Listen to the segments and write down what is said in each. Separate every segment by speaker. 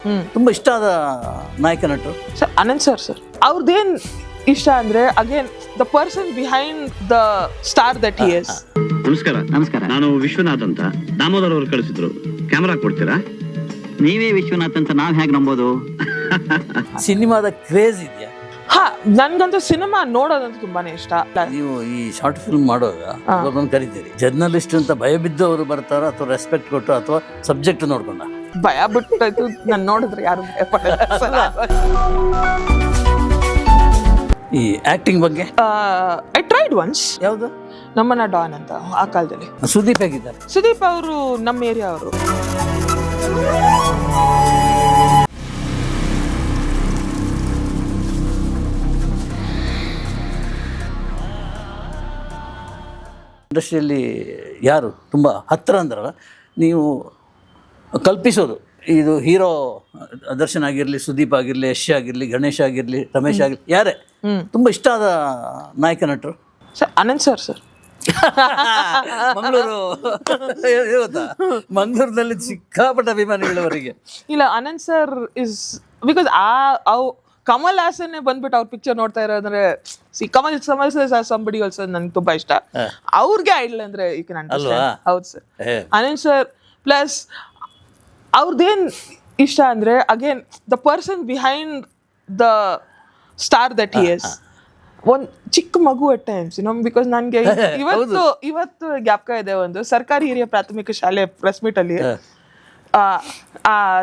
Speaker 1: ತುಂಬಾ ಇಷ್ಟ ಆದ ನಾಯಕ ನಟರು
Speaker 2: ಸರ್ ಅನಂತ್ ಸರ್ ಅವ್ರದ್ದೇನ್ ಇಷ್ಟ ಅಂದ್ರೆ again the person behind the star that he is.
Speaker 3: ನಮಸ್ಕಾರ. ನಾನು ವಿಶ್ವನಾಥ್ ಅಂತ. ದಾಮೋದರ್ ಅವರು ಕಳಿಸಿದ್ರು. ಕ್ಯಾಮರಾ ಕೊಡ್ತೀರಾ?
Speaker 4: ನೀವೇ ವಿಶ್ವನಾಥ್ ಅಂತ ನಾವ್ ಹೇಗ್ ನಂಬೋದು?
Speaker 1: ಸಿನಿಮಾದ ಕ್ರೇಜ್ ಇದೆಯಾ?
Speaker 2: ಹಾ, ನನ್ಗಂತೂ ಸಿನಿಮಾ ನೋಡೋದಂತೂ ತುಂಬಾನೇ ಇಷ್ಟ.
Speaker 1: ನೀವು ಈ ಶಾರ್ಟ್ ಫಿಲ್ಮ್ ಮಾಡುವಾಗ ಒಬ್ಬರನ್ನ ಕರಿತೀರಿ, ಜರ್ನಲಿಸ್ಟ್ ಅಂತ ಭಯ ಬಿದ್ದು ಅವರು ಬರ್ತಾರ ಅಥವಾ ರೆಸ್ಪೆಕ್ಟ್ ಕೊಟ್ಟು ಅಥವಾ ಸಬ್ಜೆಕ್ಟ್ ನೋಡ್ಕೊಂಡ?
Speaker 2: ಭಯ ಬಿಟ್ಟು ನಾನು ನೋಡಿದ್ರೆ ಯಾರು ಭಯ ಪಡಲ್ಲ.
Speaker 1: ಈ ಆಕ್ಟಿಂಗ್ ಬಗ್ಗೆ
Speaker 2: ಐ ಟ್ರೈಡ್ ಒನ್ಸ್.
Speaker 1: ಯಾವುದು?
Speaker 2: ನಮ್ಮನ್ನ ಡಾನ್ ಅಂತ ಆ ಕಾಲದಲ್ಲಿ.
Speaker 1: ಸುದೀಪ್ ಹೇಗಿದ್ದಾರೆ?
Speaker 2: ಸುದೀಪ್ ಅವರು ನಮ್ಮ ಏರಿಯಾ ಅವರು.
Speaker 1: ಇಂಡಸ್ಟ್ರಿಯಲ್ಲಿ ಯಾರು ತುಂಬ ಹತ್ತಿರ ಅಂದ್ರಲ್ಲ, ನೀವು ಕಲ್ಪಿಸೋದು ಇದು ಹೀರೋ ದರ್ಶನ್ ಆಗಿರಲಿ, ಸುದೀಪ್ ಆಗಿರಲಿ, ಯಶ್ ಆಗಿರಲಿ, ಗಣೇಶ್ ಆಗಿರಲಿ, ರಮೇಶ್ ಆಗಿರಲಿ, ಯಾರೇ ತುಂಬ ಇಷ್ಟ ಆದ ನಾಯಕ ನಟರು?
Speaker 2: ಸರ್ ಅನಂತ್ ಸರ್
Speaker 1: ಮಂಗಳೂರು ಗೊತ್ತಾ, ಮಂಗಳೂರಿನಲ್ಲಿ ಸಿಕ್ಕಾಪಟ್ಟ ಅಭಿಮಾನಿಗಳವರಿಗೆ.
Speaker 2: ಇಲ್ಲ, Anant sir is because Kamal Haasan ಬಂದ್ಬಿಟ್ಟು ಅವ್ರ ಪಿಕ್ಚರ್ ನೋಡ್ತಾ ಇರೋದಂದ್ರೆ ಕಮಲ್ ಸಂಬಡಿ ಆಲ್ಸೋ ನನ್ಗೆ ತುಂಬಾ ಇಷ್ಟ. ಅವ್ರಿಗೆ ಐಡಲ್ ಅಂದ್ರೆ ಯು ಕ್ಯಾನ್ ಅಂಡರ್ಸ್ಟ್ಯಾಂಡ್. ಹೌದು ಸರ್, ಅನಂತ್ ಸರ್ ಪ್ಲಸ್ ಅವ್ರದ್ದೇನ್ ಇಷ್ಟ ಅಂದ್ರೆ again the person behind the star that he is. ಒಂದ್ ಚಿಕ್ಕ ಮಗು ಅಟ್ ಟೈಮ್ಸ್ ಬಿಕಾಸ್ ನನ್ಗೆ ಇವತ್ತು ಜ್ಞಾಪಕ ಇದೆ. ಒಂದು ಸರ್ಕಾರಿ ಹಿರಿಯ ಪ್ರಾಥಮಿಕ ಶಾಲೆ ಪ್ರೆಸ್ ಮೀಟ್ ಅಲ್ಲಿ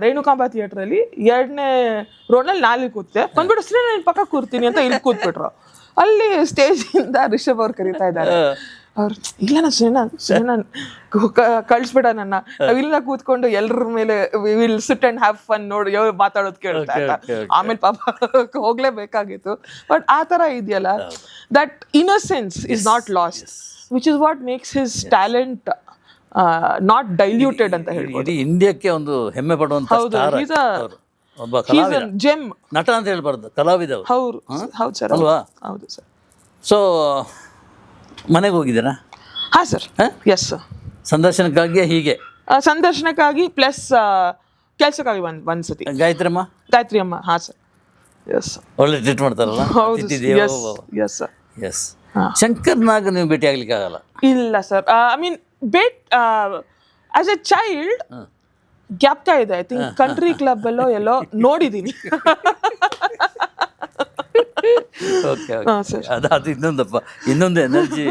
Speaker 2: ರೇಣುಕಾಂಬ ಥಿಯೇಟರ್ ಅಲ್ಲಿ 2ನೇ ರೋಡ್ನಲ್ಲಿ ನಾಲಿ ಕೂತೆ ಬಂದ್ಬಿಟ್ಟು ಅಷ್ಟೇ ನಾನು ಪಕ್ಕ ಕೂರ್ತೀನಿ ಅಂತ ಇಲ್ಲಿ ಕೂತ್ಬಿಟ್ರು. ಅಲ್ಲಿ ಸ್ಟೇಜ್ ಇಂದ ರಿಷಬ್ ಅವ್ರು ಕರೀತಾ ಇದ್ದಾರೆ. ಅವ್ರು ಇಲ್ಲ ನಾನು ಕಳ್ಸ್ಬಿಡ ನನ್ನ, ನಾವ್ ಇಲ್ಲ ಕೂತ್ಕೊಂಡು ಎಲ್ಲರ ಮೇಲೆ will sit and have fun ನೋಡಿ ಮಾತಾಡೋದು ಕೇಳ್ತಾ ಇದ್ದ. ಆಮೇಲೆ ಪಾಪ ಹೋಗ್ಲೇಬೇಕಾಗಿತ್ತು. ಬಟ್ ಆ ತರ ಇದೆಯಲ್ಲ, that innocence is not last, which is what makes his talent not diluted ಅಂತ ಹೇಳ್ಬೋದು.
Speaker 1: ಇಡೀ ಇಂಡಿಯಾಕ್ಕೆ ಒಂದು ಹೆಮ್ಮೆ ಪಡುವಂತ ಒಬ್ಬ
Speaker 2: ಜೆಮ್
Speaker 1: ನಟ ಅಂತ ಹೇಳ್ಬಾರ್ದು, ಕಲಾವಿದ.
Speaker 2: ಹೌದು ಸರ್,
Speaker 1: ಅಲ್ವಾ?
Speaker 2: ಹೌದು ಸರ್.
Speaker 1: ಸೊ ಮನೆಗೆ ಹೋಗಿದ್ದೀರಾ?
Speaker 2: ಹಾ ಸರ್, ಎಸ್ ಸರ್.
Speaker 1: ಸಂದರ್ಶನಕ್ಕಾಗಿ ಹೀಗೆ?
Speaker 2: ಸಂದರ್ಶನಕ್ಕಾಗಿ ಪ್ಲಸ್ ಕೆಲ್ಸಕ್ಕಾಗಿ ಒಂದ್ಸತಿ.
Speaker 1: ಗಾಯತ್ರಿ
Speaker 2: ಅಮ್ಮ, ಹಾ ಸರ್, ಎಸ್.
Speaker 1: ಒಳ್ಳೆ ಟ್ರೀಟ್ ಮಾಡ್ತಾರಲ್ಲ?
Speaker 2: ಹೌದು, ಎಸ್ ಸರ್.
Speaker 1: ಎಸ್. ಶಂಕರ್ನಾಗ್ ನೀವು ಭೇಟಿ ಆಗ್ಲಿಕ್ಕೆ ಆಗಲ್ಲ?
Speaker 2: ಇಲ್ಲ sir, I mean as A child ಜ್ಞಾಪಕ ಇದೆ. ಐ ಥಿಂಕ್ ಕಂಟ್ರಿ ಕ್ಲಬ್ ಎಲ್ಲೋ ನೋಡಿದೀನಿ.
Speaker 1: ಅದು ಇನ್ನೊಂದು ಎನರ್ಜಿ.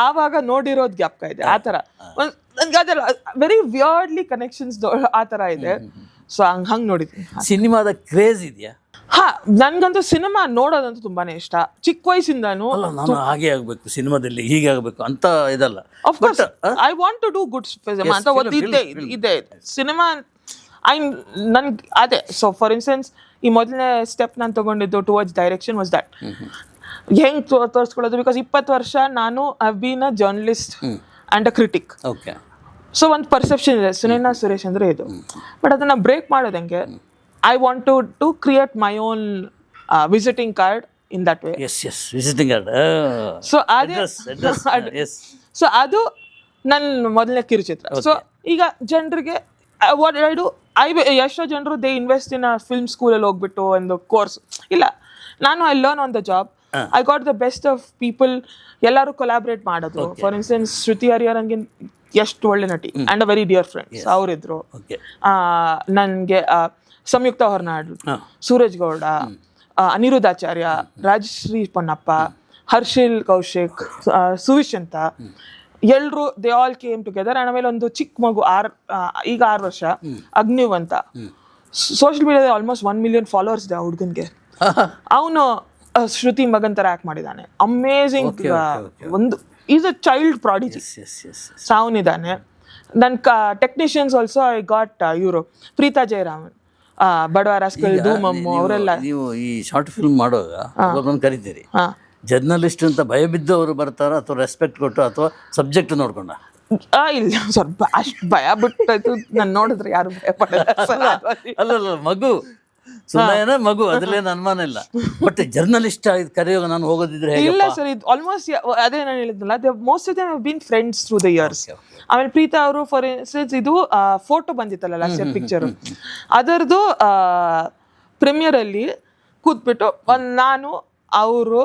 Speaker 2: ಆವಾಗ ನೋಡಿರೋದು ಜ್ಞಾಪಕ ಇದೆ. ಆ ತರ ನನ್ಗೆ ಅದೆಲ್ಲ ವೆರಿ ವಿಯರ್ಡ್ಲಿ ಕನೆಕ್ಷನ್ಸ್ ಆ ತರ ಇದೆ. ಸೊ ಹಂಗ್ ನೋಡಿದ್ದೀನಿ.
Speaker 1: ಸಿನಿಮಾದ ಕ್ರೇಜ್ ಇದೆಯಾ?
Speaker 2: ಹಾ, ನನ್ಗಂತೂ ಸಿನಿಮಾ ನೋಡೋದಂತೂ ತುಂಬಾನೇ ಇಷ್ಟ. ಚಿಕ್ಕ ವಯಸ್ಸಿಂದಾನು
Speaker 1: ನಾನು ಹಾಗೆ ಆಗ್ಬೇಕು, ಸಿನಿಮಾದಲ್ಲಿ ಹೀಗೆ ಆಗ್ಬೇಕು ಅಂತ ಇದಲ್ಲ.
Speaker 2: I want to do good film ಅಂತ ಇದೆ ಸಿನಿಮಾ. ನನ್ಗೆ ಅದೇ. ಸೊ ಫಾರ್ ಇನ್ಸ್ಟೆನ್ಸ್, ಈ ಮೊದಲನೇ ಸ್ಟೆಪ್ ನಾನು ತಗೊಂಡಿದ್ದು ಟುವರ್ಡ್ಸ್ ಡೈರೆಕ್ಷನ್ ವಾಸ್ ದಟ್. ಹೆಂಗ್ ತೋರಿಸ್ಕೊಳ್ಳೋದು, ಬಿಕಾಸ್ 20 ವರ್ಷ ನಾನು I been a journalist and a critic. So ಒಂದು ಪರ್ಸೆಪ್ಷನ್ ಇದೆ ಸುನೈನಾ ಸುರೇಶ್ ಅಂದ್ರೆ ಇದು. ಬಟ್ ಅದನ್ನ ಬ್ರೇಕ್ ಮಾಡೋದು ಹೆಂಗೆ? I want to create my own visiting card in that way.
Speaker 1: Yes, visiting card.
Speaker 2: So address.
Speaker 1: Yes.
Speaker 2: So adu nan ಮೊದಲನೇ ಕಿರುಚಿತ್ರ. So ಈಗ ಜನರಿಗೆ what I do, ಎಷ್ಟೋ ಜನರು they invest in a film school ಅಲ್ಲಿ ಹೋಗ್ಬಿಟ್ಟು ಒಂದು ಕೋರ್ಸ್ ಇಲ್ಲ. ನಾನು I learn on the job. I got the best of people. ಎಲ್ಲರೂ ಕೊಲಾಬ್ರೇಟ್ ಮಾಡೋದು. ಫಾರ್ ಇನ್ಸ್ಟೆನ್ಸ್ ಶ್ರುತಿ ಹರಿಹರನ್ಗೆ ಎಷ್ಟು ಒಳ್ಳೆ ನಟಿ and a very dear friends ಅವರಿದ್ರು. ನನಗೆ ಸಂಯುಕ್ತ ಹೊರನಾಡ್, ಸೂರಜ್ ಗೌಡ, ಅನಿರುದ್ಧಾಚಾರ್ಯ, ರಾಜಶ್ರೀ ಪೊನ್ನಪ್ಪ, ಹರ್ಷಿಲ್ ಕೌಶಿಕ್, ಸುವಿಶ್ ಅಂತ ಎಲ್ರು ದೇ ಆಲ್ ಕೇಮ್ ಟುಗೆದರ್. ಆಮೇಲೆ ಒಂದು ಚಿಕ್ಕ ಮಗು ಈಗ 6 ವರ್ಷ, ಅಗ್ನಿವ್ ಅಂತ, ಸೋಷಿಯಲ್ ಮೀಡಿಯಾದ ಆಲ್ಮೋಸ್ಟ್ 1 million ಫಾಲೋವರ್ಸ್ ಇದೆ ಆ ಹುಡುಗನ್ಗೆ. ಅವನು ಶ್ರುತಿ ಮಗನ್ ತರ ಆಕ್ಟ್ ಮಾಡಿದ್ದಾನೆ. ಅಮೇಝಿಂಗ್. ಒಂದು ಈಸ್ ಅ ಚೈಲ್ಡ್ ಪ್ರಾಡಿಜಿ. ಸಾವನಿದ್ದಾನೆ. ನನ್ನ ಟೆಕ್ನಿಷಿಯನ್ಸ್ ಆಲ್ಸೋ ಐ ಗಾಟ್ ಇವರು ಪ್ರೀತಾ ಜಯರಾಮನ್, ಬಡವ ರಾಸ್ಕಲ್, ಧೂಮಮ್ಮು ಅವರೆಲ್ಲ.
Speaker 1: ನೀವು ಈ ಶಾರ್ಟ್ ಫಿಲ್ಮ್ ಮಾಡುವಾಗ ಒಬ್ಬರನ್ನ ಕರಿತೀರಿ, ಜರ್ನಲಿಸ್ಟ್ ಅಂತ ಭಯ ಬಿದ್ದು ಅವರು ಬರ್ತಾರ ಅಥವಾ ರೆಸ್ಪೆಕ್ಟ್ ಕೊಟ್ಟು ಅಥವಾ ಸಬ್ಜೆಕ್ಟ್ ನೋಡ್ಕೊಂಡ?
Speaker 2: ಇಲ್ಲ ಸರ್, ಅಷ್ಟು ಭಯ ಬಿಟ್ಟು ನಾನು ನೋಡಿದ್ರೆ ಯಾರು ಭಯ ಪಡಲ್ಲ.
Speaker 1: ಅಲ್ಲಲ್ಲ, ಮಗು ಸುನಯನ ಮಗು, ಅದ್ರಲ್ಲೇನು ಅನುಮಾನ ಇಲ್ಲ. ಬಟ್ ಜರ್ನಲಿಸ್ಟ್ ಕರೆಯುವಾಗ ನಾನು ಹೋಗೋದಿದ್ರೆ ಹೇಗೆ?
Speaker 2: ಇಲ್ಲ ಸರ್, ಇದು ಆಲ್ಮೋಸ್ಟ್ ಅದೇ ನಾನು ಹೇಳಿದ್ನಲ್ಲ, most of them have been friends through the years. ಆಮೇಲೆ ಪ್ರೀತಾ ಅವರು ಫಾರ್ ಇನ್ಸ್ಟೆನ್ಸ್ ಇದು ಫೋಟೋ ಬಂದಿತ್ತಲ್ಲ ಲಾಸ್ಟ್ ಇಯರ್ ಪಿಕ್ಚರ್, ಅದರದ್ದು ಪ್ರೀಮಿಯರ್ ಅಲ್ಲಿ ಕೂತ್ಬಿಟ್ಟು ನಾನು ಅವರು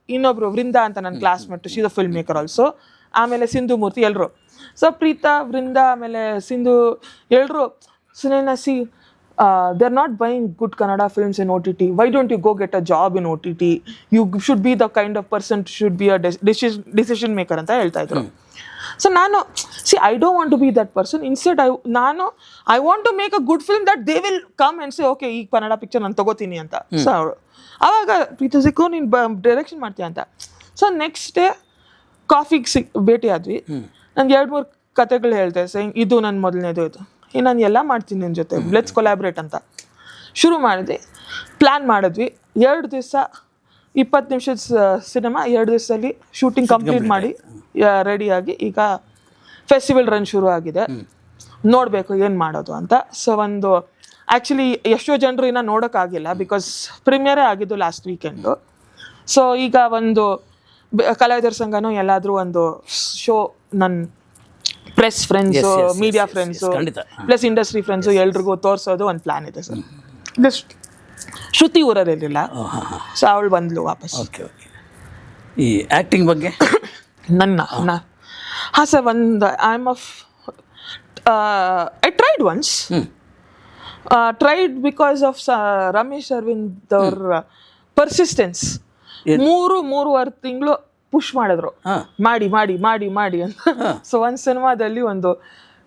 Speaker 2: ಇನ್ನೊಬ್ರು ವೃಂದಾ ಅಂತ ನನ್ನ classmate, she the film maker also, ಆಮೇಲೆ ಸಿಂಧು ಮೂರ್ತಿ ಎಲ್ಲರೂ. ಸೊ ಪ್ರೀತಾ, ವೃಂದಾ, ಆಮೇಲೆ ಸಿಂಧು ಎಲ್ಲರೂ Sunaina C they are not buying good Kannada films in OTT. Why don't you go get a job in OTT? You should be the kind of person should be a decision maker ಅಂತ ಹೇಳ್ತಾ ಇದ್ರು. So ನಾನು I don't want to be that person. Instead I want to make a good film that they will come and say okay, ಈ Kannada picture ನಾನು ತಗೋತೀನಿ ಅಂತ. So ಅವಾಗ ಪ್ರೀತಾ ಸಿಕ್ಕು ನೀನು ಡೈರೆಕ್ಷನ್ ಮಾಡ್ತೀಯ ಅಂತ. ಸೊ ನೆಕ್ಸ್ಟ್ ಡೇ ಕಾಫಿಗೆ ಭೇಟಿ ಆದ್ವಿ. ನಂಗೆ 2-3 ಕತೆಗಳು ಹೇಳ್ದೆ, ಇದು ನನ್ನ ಮೊದಲನೇದು, ಇದು ನಾನು ಎಲ್ಲ ಮಾಡ್ತೀನಿ ನಿನ್ನ ಜೊತೆ, ಲೆಟ್ಸ್ ಕೊಲಾಬ್ರೇಟ್ ಅಂತ ಶುರು ಮಾಡಿದ್ವಿ. ಪ್ಲ್ಯಾನ್ ಮಾಡಿದ್ವಿ. 2 ದಿವಸ 20 ನಿಮಿಷದ ಸಿನಿಮಾ 2 ದಿವಸದಲ್ಲಿ ಶೂಟಿಂಗ್ ಕಂಪ್ಲೀಟ್ ಮಾಡಿ ರೆಡಿಯಾಗಿ ಈಗ ಫೆಸ್ಟಿವಲ್ ರನ್ ಶುರು ಆಗಿದೆ. ನೋಡಬೇಕು ಏನು ಮಾಡೋದು ಅಂತ. ಸೊ ಒಂದು ಆ್ಯಕ್ಚುಲಿ ಎಷ್ಟೋ ಜನರು ಇನ್ನೂ ನೋಡೋಕ್ಕಾಗಿಲ್ಲ, ಬಿಕಾಸ್ ಪ್ರೀಮಿಯರೇ ಆಗಿದ್ದು ಲಾಸ್ಟ್ ವೀಕೆಂಡು. ಸೊ ಈಗ ಒಂದು ಕಲಾವಿದರ ಸಂಘನೂ ಎಲ್ಲಾದರೂ ಒಂದು ಶೋ ನನ್ನ press friends, media friends, plus industry friends ಎಲ್ರಿಗೂ ತೋರಿಸೋದು ಒಂದು ಪ್ಲ್ಯಾನ್ ಇದೆ ಸರ್. ಶ್ರುತಿ ಊರಲ್ಲಿರಲಿಲ್ಲ, ಸೊ ಅವಳು ಬಂದ್ಲು ವಾಪಸ್.
Speaker 1: ಓಕೆ. ಈ ಆ್ಯಕ್ಟಿಂಗ್ ಬಗ್ಗೆ
Speaker 2: ಹಾಂ ಸರ್, ಒಂದು I tried once, tried because of Ramesh Aravind ಅವ್ರ ಪರ್ಸಿಸ್ಟೆನ್ಸ್. 3.5 ತಿಂಗಳು ಪುಷ್ ಮಾಡಿದ್ರು, ಮಾಡಿ ಮಾಡಿ ಮಾಡಿ ಮಾಡಿ ಅಂತ. ಸೊ ಒಂದು ಸಿನಿಮಾದಲ್ಲಿ ಒಂದು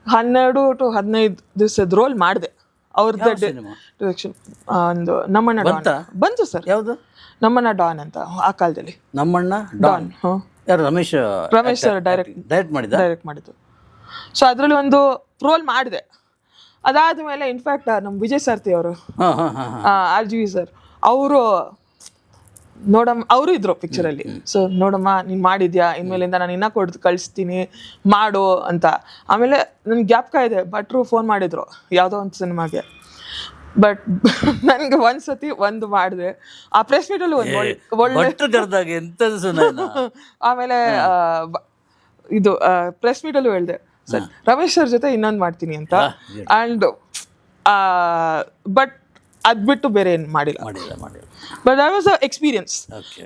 Speaker 2: 12 to 15 ದಿವಸದ ರೋಲ್ ಮಾಡಿದೆ ಅವ್ರದ್ದು ಡೈರೆಕ್ಷನ್. ಒಂದು ನಮ್ಮಣ್ಣ ಡಾನ್ ಬಂತು ಸರ್.
Speaker 1: ಯಾವುದು?
Speaker 2: ನಮ್ಮಣ್ಣ ಡಾನ್ ಅಂತ ಆ ಕಾಲದಲ್ಲಿ.
Speaker 1: ನಮ್ಮಣ್ಣ ಡಾನ್ ಯಾರು? ರಮೇಶ್
Speaker 2: ಸರ್ ಡೈರೆಕ್ಟ್ ಮಾಡಿದ್ದು. ಸೊ ಅದರಲ್ಲಿ ಒಂದು ರೋಲ್ ಮಾಡಿದೆ. ಅದಾದ್ಮೇಲೆ ಇನ್ಫ್ಯಾಕ್ಟ್ ನಮ್ಮ ವಿಜಯ್ ಸಾರ್ಥಿ ಅವರು, RGV ಸರ್, ಅವರು ನೋಡಮ್ಮ, ಅವರು ಇದ್ರು ಪಿಕ್ಚರಲ್ಲಿ. ಸೊ ನೋಡಮ್ಮ ನೀನು ಮಾಡಿದ್ಯಾ, ಇನ್ಮೇಲಿಂದ ನಾನು ಇನ್ನೂ ಕಳಿಸ್ತೀನಿ ಮಾಡು ಅಂತ. ಆಮೇಲೆ ನನ್ಗೆ ಜ್ಞಾಪಕ ಇದೆ, ಭಟ್ರು ಫೋನ್ ಮಾಡಿದ್ರು ಯಾವುದೋ ಒಂದು ಸಿನಿಮಾಗೆ. ಬಟ್ ನನಗೆ ಒಂದ್ಸತಿ ಒಂದು ಮಾಡಿದೆ, ಆ ಪ್ರೆಸ್ ಮೀಟಲ್ಲಿ ಒಂದು ಒಳ್ಳೆ ಆಮೇಲೆ ಇದು ಪ್ರೆಸ್ ಮೀಟಲ್ಲೂ ಹೇಳಿದೆ ಸರ್ ರಮೇಶ್ ಸರ್ ಜೊತೆ ಇನ್ನೊಂದು ಮಾಡ್ತೀನಿ ಅಂತ. ಆ್ಯಂಡ್ ಬಟ್ ಅದು ಬಿಟ್ಟು ಬೇರೆ ಏನು ಮಾಡಿಲ್ಲ. But I was a experience.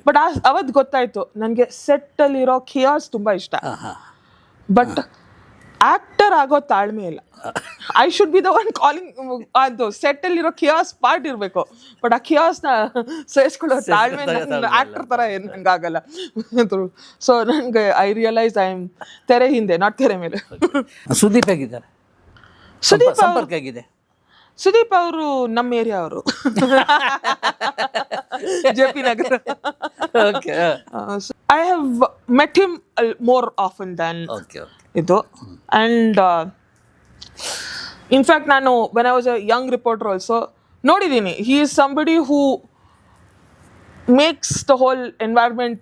Speaker 2: But ಅವತ್ತು ಗೊತ್ತಾಯ್ತು ನನಗೆ ಸೆಟ್ಟಲ್ಲಿರೋ ಖಿಯಾಸ್ ತುಂಬ ಇಷ್ಟ, ಬಟ್ ಆಕ್ಟರ್ ಆಗೋ ತಾಳ್ಮೆ ಇಲ್ಲ. I should be the one calling, ಅದು ಸೆಟ್ಟಲ್ಲಿರೋ ಖಿಯಾಸ್ ಪಾರ್ಟ್ ಇರಬೇಕು, ಬಟ್ ಆ ಖಿಯಾಸ್ನ ಸಹಿಸ್ಕೊಳ್ಳೋ ತಾಳ್ಮೆ ಆಕ್ಟರ್ ಥರ ಏನು ನಂಗೆ ಆಗಲ್ಲ. ಸೊ ನನಗೆ ಐ ರಿಯಲೈಸ್ ಐ ಆಮ್ ತೆರೆ ಹಿಂದೆ, ನಾಟ್ ತೆರೆ ಮೇಲೆ.
Speaker 1: ಸುದೀಪ್ ಹೇಗಿದ್ದಾರೆ? ಸಂಪರ್ಕ ಹೇಗಿದೆ?
Speaker 2: ಸುದೀಪ್ ಅವರು ನಮ್ಮ ಏರಿಯಾ ಅವರು, JP Nagar. I have met him more often than ಇದು. ಆ್ಯಂಡ್ ಇನ್ಫ್ಯಾಕ್ಟ್ ನಾನು when I was a young reporter also ನೋಡಿದ್ದೀನಿ. He is somebody who makes the whole environment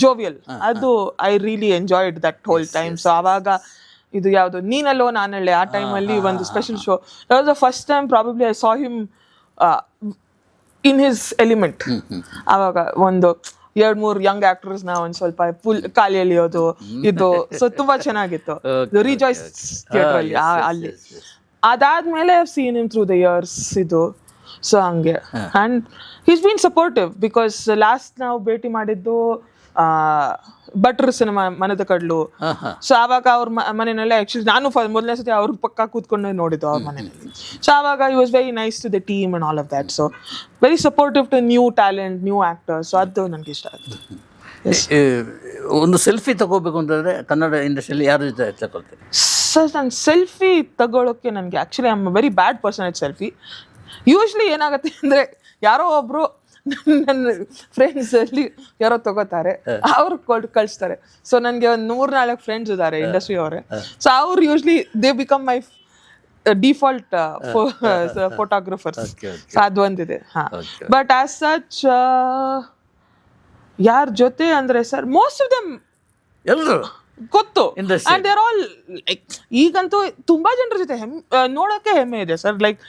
Speaker 2: jovial. ಅದು I really enjoyed that whole time. So ಆವಾಗ ಇದು ಯಾವುದು ನೀನಲ್ಲೋ ನಾನಲ್ಲೇ, ಆ ಟೈಮಲ್ಲಿ ಒಂದು special show. That was the first time probably I saw him in his element. ಆವಾಗ ಒಂದು 2-3 ಯಂಗ್ ಆಕ್ಟರ್ಸ್ನ ಒಂದು ಸ್ವಲ್ಪ ಫುಲ್ ಖಾಲಿ ಎಳಿಯೋದು ಇದು. ಸೊ ತುಂಬ ಚೆನ್ನಾಗಿತ್ತು ರಿಜಾಯ್ಸ್ ಥಿಯೇಟರ್ ಅಲ್ಲಿ ಅಲ್ಲಿ. ಅದಾದ್ಮೇಲೆ I have seen him through the years ಇದು. ಸೊ ಹಂಗೆ. And he's been supportive because last ನಾವು ಭೇಟಿ ಮಾಡಿದ್ದು ಭಟ್ರ ಸಿನಿಮಾ ಮನದ ಕಡ್ಲು. ಸೊ ಆವಾಗ ಅವ್ರ ಮನೆಯಲ್ಲೇ ಆ್ಯಕ್ಚುಲಿ ನಾನು ಮೊದಲನೇ ಸತಿ ಅವ್ರ ಪಕ್ಕ ಕೂತ್ಕೊಂಡು ನೋಡಿದ್ದು ಅವ್ರ ಮನೆಯಲ್ಲಿ. ಸೊ ಆವಾಗ ಈ was very nice to the team and all of that. So very supportive to new talent, new actors. So ಅದು ನನಗೆ ಇಷ್ಟ ಆಗುತ್ತೆ.
Speaker 1: ಒಂದು ಸೆಲ್ಫಿ ತಗೋಬೇಕು ಅಂತಂದರೆ ಕನ್ನಡ ಇಂಡಸ್ಟ್ರಿಯಲ್ಲಿ ಯಾರ ಜೊತೆ ತಗೊಳ್ತೀರಿ?
Speaker 2: ಸರ್ ನಾನು ಸೆಲ್ಫಿ ತಗೊಳ್ಳೋಕ್ಕೆ ನನಗೆ actually I am very bad person at selfie. Usually ಏನಾಗುತ್ತೆ ಅಂದರೆ ಯಾರೋ ಒಬ್ಬರು ನನ್ನ ಫ್ರೆಂಡ್ಸಲ್ಲಿ ಯಾರೋ ತಗೋತಾರೆ, ಅವ್ರು ಕಳಿಸ್ತಾರೆ. ಸೊ ನನಗೆ ಒಂದು 3-4 ಫ್ರೆಂಡ್ಸ್ ಇದ್ದಾರೆ ಇಂಡಸ್ಟ್ರಿ ಅವರೇ. ಸೊ ಅವ್ರು usually they become my default photographers. So ಅದು ಒಂದಿದೆ. ಹಾಂ, ಬಟ್ ಆಸ್ ಸಚ್ ಯಾರ ಜೊತೆ ಅಂದರೆ ಸರ್ ಮೋಸ್ಟ್ ಆಫ್ ದೆಮ್
Speaker 1: ಎಲ್ಲರೂ
Speaker 2: ಗೊತ್ತು. ಆ್ಯಂಡ್ ದೇರ್ ಆಲ್ ಲೈಕ್ ಈಗಂತೂ ತುಂಬ ಜನರ ಜೊತೆ ನೋಡೋಕ್ಕೆ ಹೆಮ್ಮೆ ಇದೆ ಸರ್. ಲೈಕ್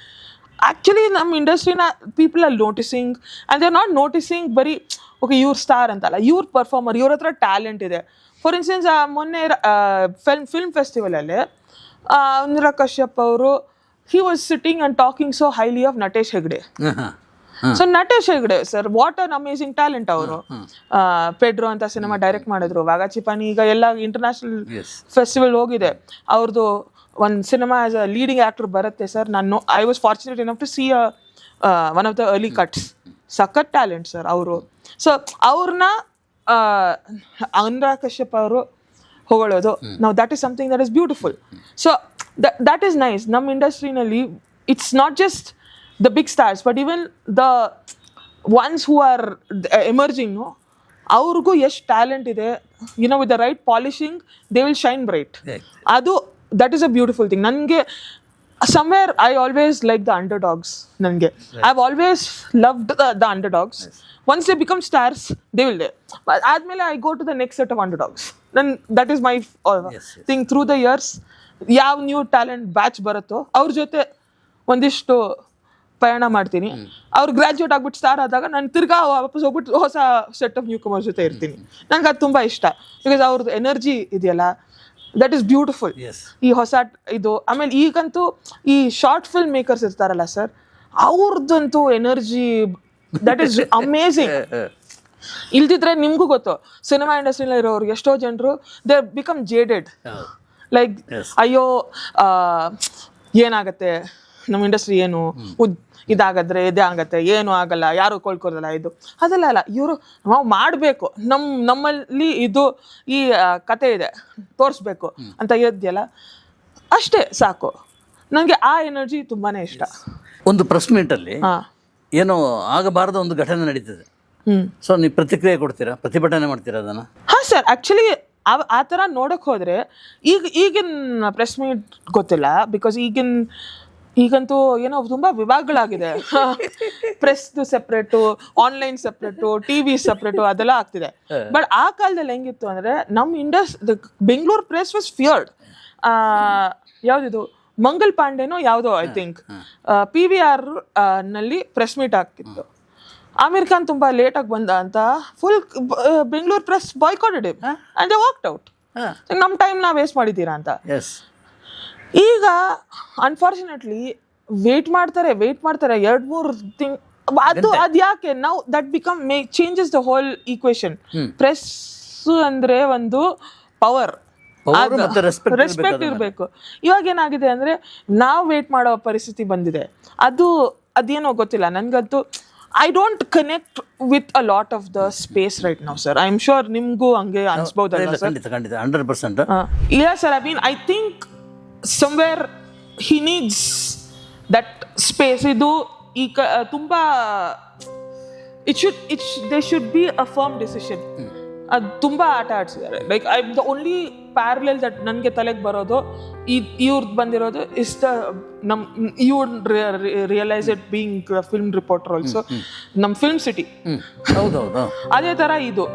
Speaker 2: ಆ್ಯಕ್ಚುಲಿ ನಮ್ಮ ಇಂಡಸ್ಟ್ರಿನ people are noticing and they are not noticing ಬರೀ ಓಕೆ ಇವ್ರ ಸ್ಟಾರ್ ಅಂತಲ್ಲ, ಇವ್ರ ಪರ್ಫಾರ್ಮರ್, ಇವ್ರ ಹತ್ರ ಟ್ಯಾಲೆಂಟ್ ಇದೆ. ಫಾರ್ ಇನ್ಸ್ಟೆನ್ಸ್ ಮೊನ್ನೆ ಫಿಲ್ಮ್ ಫೆಸ್ಟಿವಲಲ್ಲಿ ಅನುರಾಗ್ ಕಶ್ಯಪ್ ಅವರು he was sitting and talking so highly of Natesh Hegde. So Natesh Hegde sir, what an amazing talent ಅವರು. ಪೆಡ್ರೋ ಅಂತ ಸಿನಿಮಾ ಡೈರೆಕ್ಟ್ ಮಾಡಿದ್ರು, ವಾಗಾಚಿಪಾನಿ ಈಗ ಎಲ್ಲ ಇಂಟರ್ನ್ಯಾಷನಲ್ ಫೆಸ್ಟಿವಲ್ ಹೋಗಿದೆ. ಅವ್ರದ್ದು ಒಂದು cinema as a leading actor ಬರುತ್ತೆ ಸರ್. ನಾನು I was fortunate enough to see one of the early cuts. ಸಖತ್ ಟ್ಯಾಲೆಂಟ್ ಸರ್ ಅವರು. ಸೊ ಅವ್ರನ್ನ ಅನುರಾಗ್ ಕಶ್ಯಪ್ ಅವರು ಹೊಗಳೋದು, ನಾವು that is something that is beautiful. So that is nice. ನಮ್ಮ ಇಂಡಸ್ಟ್ರಿನಲ್ಲಿ it's not just the big stars but even the ones who are emerging, ಅವ್ರಿಗೂ ಎಷ್ಟು ಟ್ಯಾಲೆಂಟ್ ಇದೆ, with the right polishing they will shine bright. ಅದು that is a beautiful thing. ನನಗೆ somewhere I always like the underdogs. ನನಗೆ I've always loved the underdogs. Once they become stars, they will there. ಆದ್ಮೇಲೆ I go to the next set of underdogs. That is my thing through the years. ಯಾವ new talent batch ಬರುತ್ತೋ ಅವ್ರ ಜೊತೆ ಒಂದಿಷ್ಟು ಪಯಣ ಮಾಡ್ತೀನಿ. ಅವ್ರು ಗ್ರ್ಯಾಜುಯೇಟ್ ಆಗ್ಬಿಟ್ಟು ಸ್ಟಾರ್ ಆದಾಗ ನಾನು ತಿರ್ಗಾ ವಾಪಸ್ ಹೋಗ್ಬಿಟ್ಟು ಹೊಸ ಸೆಟ್ ಆಫ್ ನ್ಯೂ ಕಮರ್ಸ್ ಜೊತೆ ಇರ್ತೀನಿ. ನನಗೆ ಅದು ತುಂಬ ಇಷ್ಟ. ಬಿಕಾಸ್ ಅವ್ರದ್ದು ಎನರ್ಜಿ ಇದೆಯಲ್ಲ, ದಟ್ ಈಸ್ ಬ್ಯೂಟಿಫುಲ್. ಈ ಹೊಸ ಇದು ಆಮೇಲೆ ಈಗಂತೂ ಈ ಶಾರ್ಟ್ ಫಿಲ್ಮ್ ಮೇಕರ್ಸ್ ಇರ್ತಾರಲ್ಲ ಸರ್, ಅವ್ರದ್ದಂತೂ ಎನರ್ಜಿ ದಟ್ ಈಸ್ ಅಮೇಝಿಂಗ್. ಇಲ್ದಿದ್ರೆ ನಿಮಗೂ ಗೊತ್ತು, ಸಿನಿಮಾ ಇಂಡಸ್ಟ್ರಿಯಲ್ಲಿ ಇರೋರು ಎಷ್ಟೋ ಜನರು ದೇ ಬಿಕಮ್ ಜೇಡೆಡ್. ಲೈಕ್ ಅಯ್ಯೋ ಏನಾಗತ್ತೆ ನಮ್ಮ ಇಂಡಸ್ಟ್ರಿ, ಏನು ಇದಾಗದ್ರೆ ಇದೇ ಆಗತ್ತೆ, ಏನು ಆಗಲ್ಲ, ಯಾರು ಕೊಳ್ಕೊಳಲ್ಲ, ಇದು ಅದೆಲ್ಲ ಅಲ್ಲ. ಇವರು ನಾವು ಮಾಡಬೇಕು, ನಮ್ಮಲ್ಲಿ ಇದು ಈ ಕತೆ ಇದೆ ತೋರಿಸ್ಬೇಕು ಅಂತ ಇದೆಯಲ್ಲ, ಅಷ್ಟೇ ಸಾಕು. ನನಗೆ ಆ ಎನರ್ಜಿ ತುಂಬಾ ಇಷ್ಟ.
Speaker 1: ಒಂದು ಪ್ರೆಸ್ ಮೀಟಲ್ಲಿ ಏನೋ ಆಗಬಾರದ ಒಂದು ಘಟನೆ ನಡೀತದೆ. ಸೊ ನೀವು ಪ್ರತಿಕ್ರಿಯೆ ಕೊಡ್ತೀರಾ, ಪ್ರತಿಭಟನೆ ಮಾಡ್ತೀರಾ ಅದನ್ನು?
Speaker 2: ಹಾಂ ಸರ್, ಆ್ಯಕ್ಚುಲಿ ಆ ಥರ ನೋಡೋಕೆ ಹೋದರೆ ಈಗಿನ ಪ್ರೆಸ್ ಮೀಟ್ ಗೊತ್ತಿಲ್ಲ. ಬಿಕಾಸ್ ಈಗಂತೂ ಏನೋ ತುಂಬ ವಿಭಾಗಗಳಾಗಿದೆ. ಪ್ರೆಸ್ದು separate, online separate, TV separate, ಅದೆಲ್ಲ ಆಗ್ತಿದೆ. ಬಟ್ ಆ ಕಾಲದಲ್ಲಿ ಹೆಂಗಿತ್ತು ಅಂದರೆ ನಮ್ಮ ಬೆಂಗಳೂರು ಪ್ರೆಸ್ ವಾಸ್ ಫಿಯರ್ಡ್. ಯಾವುದಿದು ಮಂಗಲ್ ಪಾಂಡೆನೋ ಯಾವುದೋ ಐ ಥಿಂಕ್ PVR ನಲ್ಲಿ ಪ್ರೆಸ್ ಮೀಟ್ ಆಗ್ತಿತ್ತು. ಆಮಿರ್ ಖಾನ್ ತುಂಬ ಲೇಟಾಗಿ ಬಂದ ಅಂತ full Bengaluru press boycotted him and they walked out. ನಮ್ಮ ಟೈಮ್ನ ವೇಸ್ಟ್ ಮಾಡಿದ್ದೀರಾ ಅಂತ. ಈಗ ಅನ್ಫಾರ್ಚುನೇಟ್ಲಿ ವೇಟ್ ಮಾಡ್ತಾರೆ 2-3 ತಿಂಗ್. ಅದು ಯಾಕೆ ನಾವು that become changes the whole equation. Press ಅಂದರೆ ಒಂದು ಪವರ್, ರೆಸ್ಪೆಕ್ಟ್ ಇರಬೇಕು. ಇವಾಗ ಏನಾಗಿದೆ ಅಂದರೆ ನಾವು ವೇಟ್ ಮಾಡೋ ಪರಿಸ್ಥಿತಿ ಬಂದಿದೆ. ಅದೇನೋ ಗೊತ್ತಿಲ್ಲ ನನಗಂತೂ. I don't connect with a lot of the space right now, sir. I'm sure ನಿಮಗೂ ಹಂಗೆ ಅನ್ಸ್ಬೋದಲ್ಲ ಸರ್?
Speaker 1: ಖಂಡಿತ 100%.
Speaker 2: Yeah, sir. I mean, I think somewhere he needs that space. ಇದು ಈಗ ತುಂಬಾ there should be a firm decision. ಅದು ತುಂಬ ಆಟ ಆಡ್ಸಿದ್ದಾರೆ. Like the only parallel that ನನಗೆ ತಲೆಗೆ ಬರೋದು ಇವ್ರದ್ದು ಬಂದಿರೋದು is the you would realise it being film reporter also, ನಮ್ಮ ಫಿಲ್ಮ್ ಸಿಟಿ.
Speaker 1: ಹೌದೌದು,
Speaker 2: ಅದೇ ಥರ ಇದು